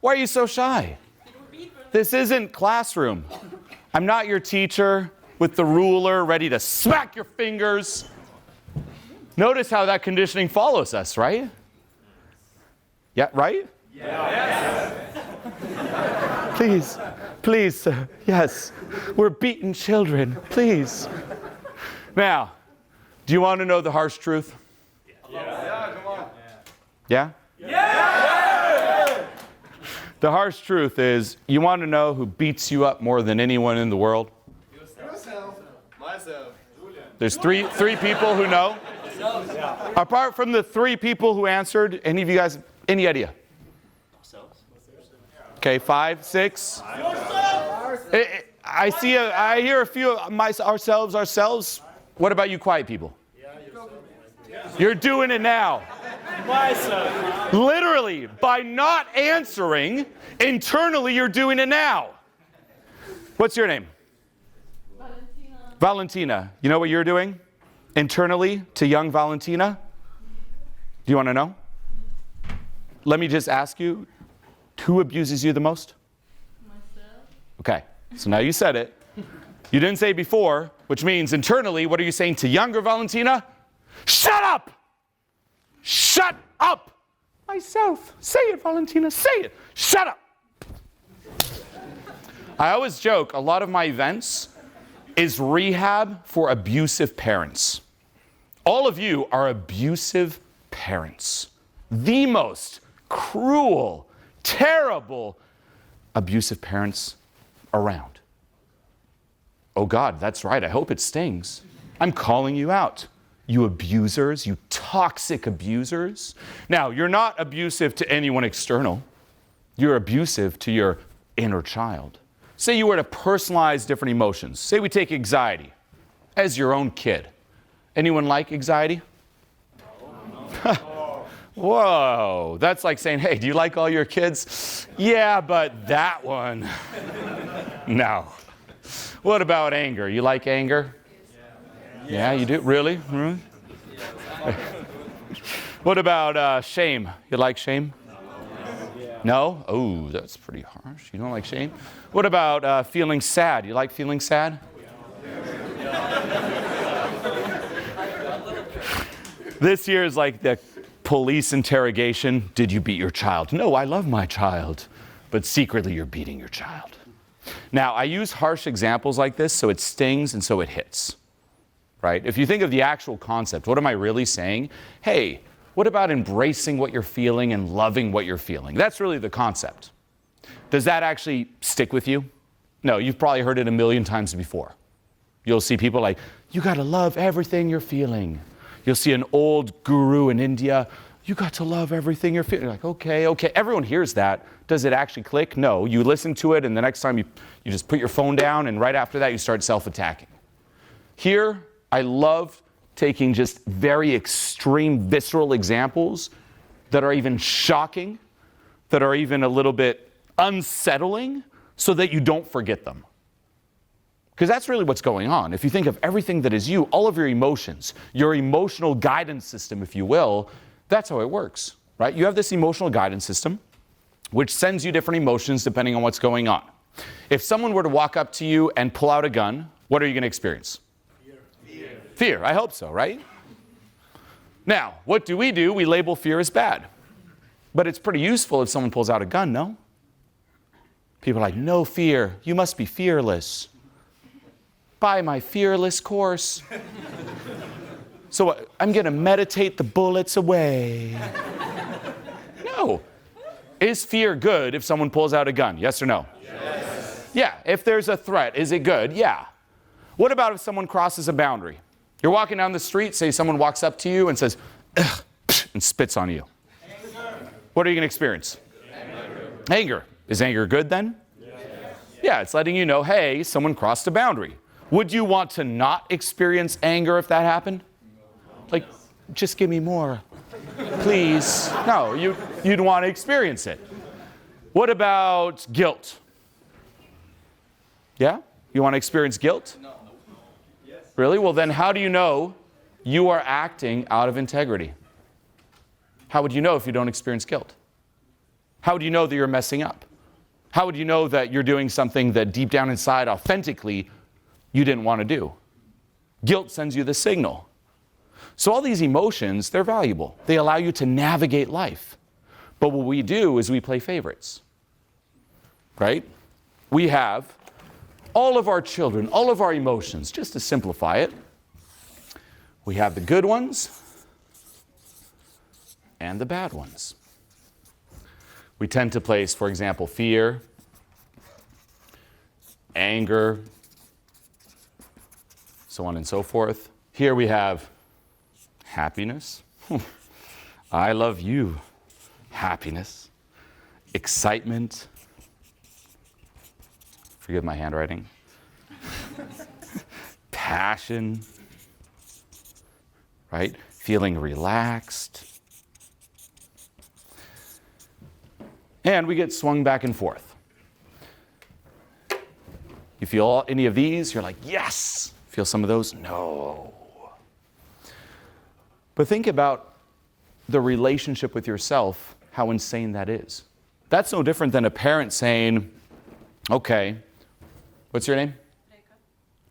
Why are you so shy? This isn't classroom. I'm not your teacher with the ruler ready to smack your fingers. Notice how that conditioning follows us, right? Yeah, right? Yes. Please, please, sir. Yes. We're beaten children. Please. Now, do you want to know the harsh truth? Yeah, come on. Yeah? Yeah! The harsh truth is, you want to know who beats you up more than anyone in the world? Yourself. Myself. There's three people who know. Apart from the 3 people who answered, any of you guys, any idea? Okay, 5, 6. I hear a few of ourselves. What about you quiet people? You're doing it now. Myself. Literally, by not answering, internally you're doing it now. What's your name? Valentina. You know what you're doing internally to young Valentina? Do you want to know? Let me just ask you, who abuses you the most? Myself. Okay, so now you said it. You didn't say before, which means internally, what are you saying to younger Valentina? Shut up! Shut up! Myself. Say it, Valentina, say it. Shut up! I always joke, a lot of my events is rehab for abusive parents. All of you are abusive parents. The most cruel, terrible, abusive parents around. Oh God, that's right. I hope it stings. I'm calling you out. You abusers, you toxic abusers. Now, you're not abusive to anyone external. You're abusive to your inner child. Say you were to personalize different emotions. Say we take anxiety as your own kid. Anyone like anxiety? Whoa, that's like saying, hey, do you like all your kids? Yeah, but that one, no. What about anger? You like anger? Yeah, you do? Really? Really? What about shame? You like shame? No? Oh, that's pretty harsh. You don't like shame? What about feeling sad? You like feeling sad? This year is like the police interrogation. Did you beat your child? No, I love my child. But secretly you're beating your child. Now, I use harsh examples like this so it stings and so it hits. Right? If you think of the actual concept, what am I really saying? Hey, what about embracing what you're feeling and loving what you're feeling? That's really the concept. Does that actually stick with you? No, you've probably heard it a million times before. You'll see people like, you got to love everything you're feeling. You'll see an old guru in India, you got to love everything you're feeling. You're like, okay. Everyone hears that. Does it actually click? No. You listen to it, and the next time you just put your phone down, and right after that, you start self-attacking. Here, I love taking just very extreme, visceral examples that are even shocking, that are even a little bit unsettling, so that you don't forget them. Because that's really what's going on. If you think of everything that is you, all of your emotions, your emotional guidance system, if you will, that's how it works, right? You have this emotional guidance system, which sends you different emotions depending on what's going on. If someone were to walk up to you and pull out a gun, what are you going to experience? Fear. I hope so, right? Now, what do? We label fear as bad. But it's pretty useful if someone pulls out a gun, no? People are like, no fear. You must be fearless. Buy my fearless course. So I'm going to meditate the bullets away. No. Is fear good if someone pulls out a gun? Yes or no? Yes. Yeah. If there's a threat, is it good? Yeah. What about if someone crosses a boundary? You're walking down the street, say someone walks up to you and says, ugh, and spits on you. Anger. What are you going to experience? Anger. Is anger good then? Yes. Yeah, it's letting you know, hey, someone crossed a boundary. Would you want to not experience anger if that happened? Like, just give me more, please. No, you'd want to experience it. What about guilt? Yeah? You want to experience guilt? No. Yes. Really? Well, then how do you know you are acting out of integrity? How would you know if you don't experience guilt? How would you know that you're messing up? How would you know that you're doing something that deep down inside, authentically, you didn't want to do? Guilt sends you the signal. So all these emotions, they're valuable. They allow you to navigate life. But what we do is we play favorites, right? We have all of our children, all of our emotions, just to simplify it. We have the good ones and the bad ones. We tend to place, for example, fear, anger, so on and so forth. Here we have happiness. I love you. Happiness. Excitement. Forgive my handwriting. Passion. Right? Feeling relaxed. And we get swung back and forth. You feel any of these, you're like, yes. Feel some of those? No. But think about the relationship with yourself, how insane that is. That's no different than a parent saying, okay, what's your name?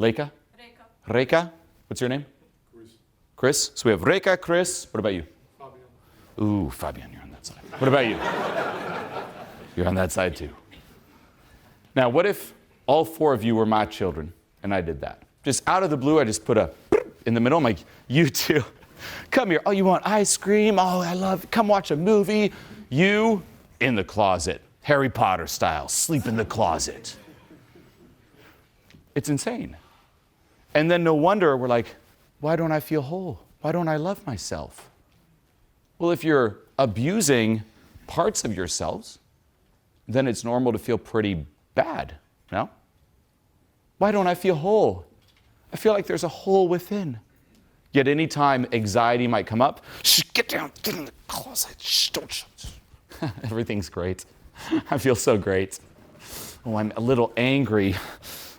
Leica. Reka? Reka? What's your name? Chris. Chris? So we have Reka, Chris. What about you? Fabian. Ooh, Fabian, you're on that side. What about you? You're on that side too. Now, what if all four of you were my children and I did that? Just out of the blue, I just put a in the middle. I'm like, you two, come here. Oh, you want ice cream? Oh, I love it. Come watch a movie. You in the closet, Harry Potter style, sleep in the closet. It's insane. And then no wonder we're like, why don't I feel whole? Why don't I love myself? Well, if you're abusing parts of yourselves, then it's normal to feel pretty bad, no? Why don't I feel whole? I feel like there's a hole within. Yet anytime anxiety might come up, shh, get down, get in the closet, shh, don't shh. Everything's great. I feel so great. Oh, I'm a little angry.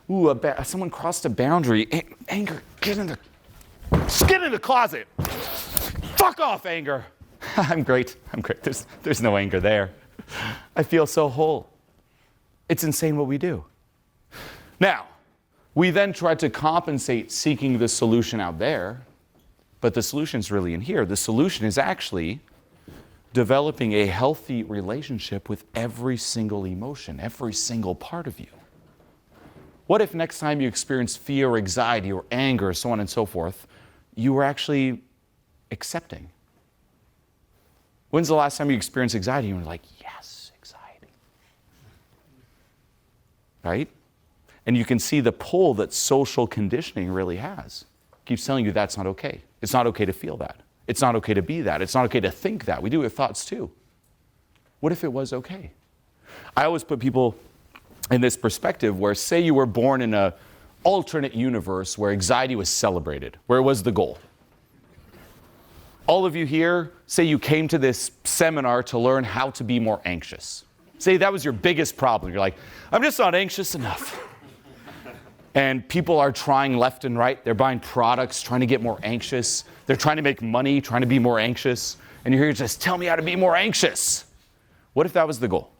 Ooh, someone crossed a boundary. Anger, get in the closet. Fuck off, anger. I'm great. There's no anger there. I feel so whole. It's insane what we do. Now, we then try to compensate seeking the solution out there, but the solution's really in here. The solution is actually developing a healthy relationship with every single emotion, every single part of you. What if next time you experience fear or anxiety or anger, so on and so forth, you were actually accepting? When's the last time you experienced anxiety and you were like, yes, anxiety? Right? And you can see the pull that social conditioning really has. It keeps telling you that's not okay. It's not okay to feel that. It's not okay to be that. It's not okay to think that. We do it with thoughts too. What if it was okay? I always put people in this perspective where, say you were born in an alternate universe where anxiety was celebrated, where it was the goal. All of you here, say you came to this seminar to learn how to be more anxious. Say that was your biggest problem. You're like, I'm just not anxious enough. And people are trying left and right. They're buying products, trying to get more anxious. They're trying to make money, trying to be more anxious. And you're here just tell me how to be more anxious. What if that was the goal?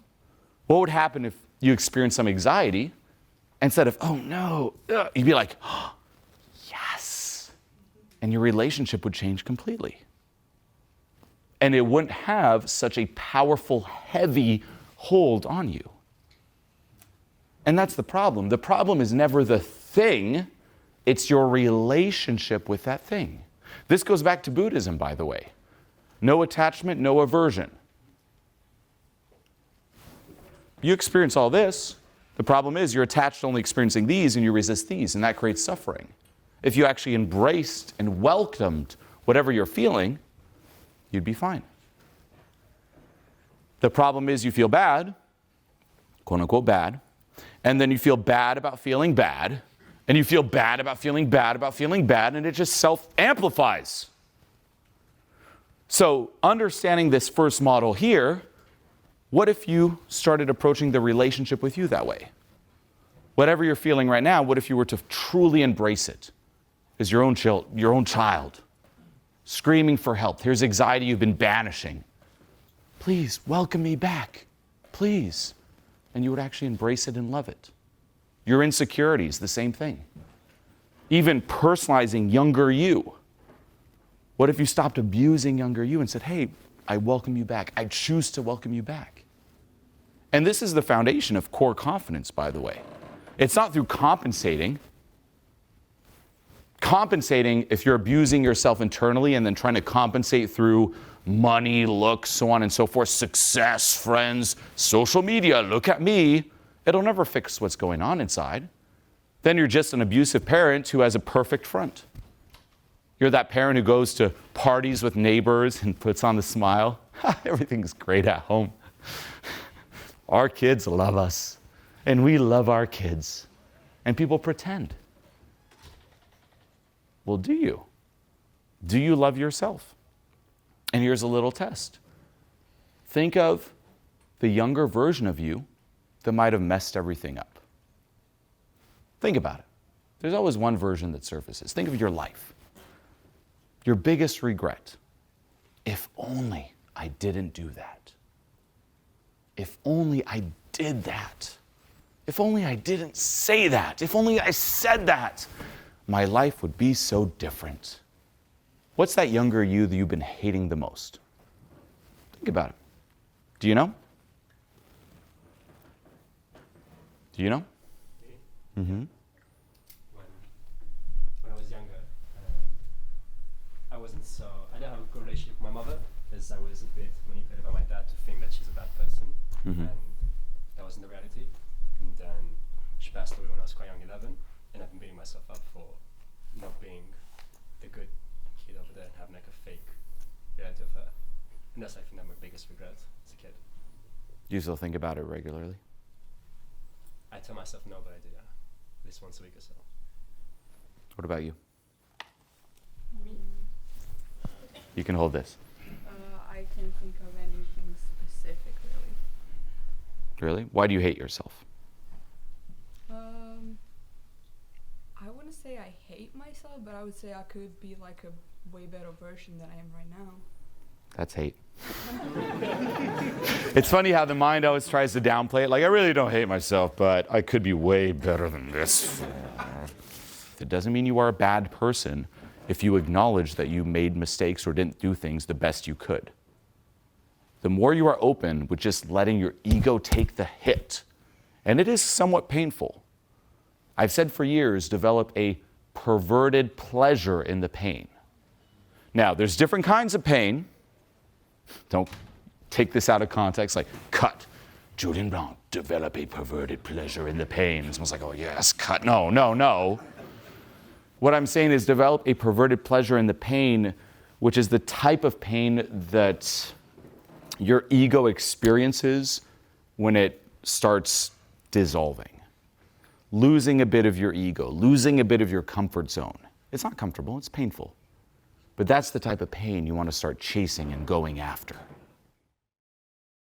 What would happen if you experienced some anxiety? Instead of, oh no, you'd be like, oh, yes. And your relationship would change completely. And it wouldn't have such a powerful, heavy hold on you. And that's the problem. The problem is never the thing, it's your relationship with that thing. This goes back to Buddhism, by the way. No attachment, no aversion. You experience all this. The problem is you're attached to only experiencing these and you resist these, and that creates suffering. If you actually embraced and welcomed whatever you're feeling, you'd be fine. The problem is you feel bad, quote unquote bad, and then you feel bad about feeling bad, and you feel bad about feeling bad about feeling bad, and it just self-amplifies. So understanding this first model here, what if you started approaching the relationship with you that way? Whatever you're feeling right now, what if you were to truly embrace it as your own child, screaming for help? Here's anxiety you've been banishing. Please welcome me back. Please. And you would actually embrace it and love it. Your insecurities, the same thing. Even personalizing younger you. What if you stopped abusing younger you and said, hey, I welcome you back. I choose to welcome you back. And this is the foundation of core confidence, by the way. It's not through compensating. Compensating, if you're abusing yourself internally and then trying to compensate through money, looks, so on and so forth, success, friends, social media, look at me, it'll never fix what's going on inside. Then you're just an abusive parent who has a perfect front. You're that parent who goes to parties with neighbors and puts on the smile. Everything's great at home. Our kids love us, and we love our kids. And people pretend. Well, do you? Do you love yourself? And here's a little test. Think of the younger version of you that might have messed everything up. Think about it. There's always one version that surfaces. Think of your life. Your biggest regret. If only I didn't do that. If only I did that. If only I didn't say that. If only I said that. My life would be so different. What's that younger you that you've been hating the most? Think about it. Do you know? Do you know? Mm-hmm. When I was younger, I didn't have a good relationship with my mother, as I was a bit manipulated by my dad to think that she's a bad person, Mm-hmm. and that wasn't the reality. And then she passed away when I was quite young, 11, and I've been beating myself up for not being the good kid over there and having like a fake reality of her. And that's, I think, my biggest regret as a kid. Do you still think about it regularly? I tell myself no, but I do, at least once a week or so. What about you? Me. You can hold this. I can't think of anything specific, really. Really? Why do you hate yourself? I wouldn't say I hate myself, but I would say I could be like a way better version than I am right now. That's hate. It's funny how the mind always tries to downplay it. Like, I really don't hate myself, but I could be way better than this. It doesn't mean you are a bad person if you acknowledge that you made mistakes or didn't do things the best you could. The more you are open with just letting your ego take the hit, and it is somewhat painful. I've said for years, develop a perverted pleasure in the pain. Now, there's different kinds of pain. Don't take this out of context, like, cut. Julien Blanc, develop a perverted pleasure in the pain. And someone's like, oh yes, cut. No, no, no. What I'm saying is develop a perverted pleasure in the pain, which is the type of pain that your ego experiences when it starts dissolving. Losing a bit of your ego, losing a bit of your comfort zone. It's not comfortable, it's painful. But that's the type of pain you want to start chasing and going after.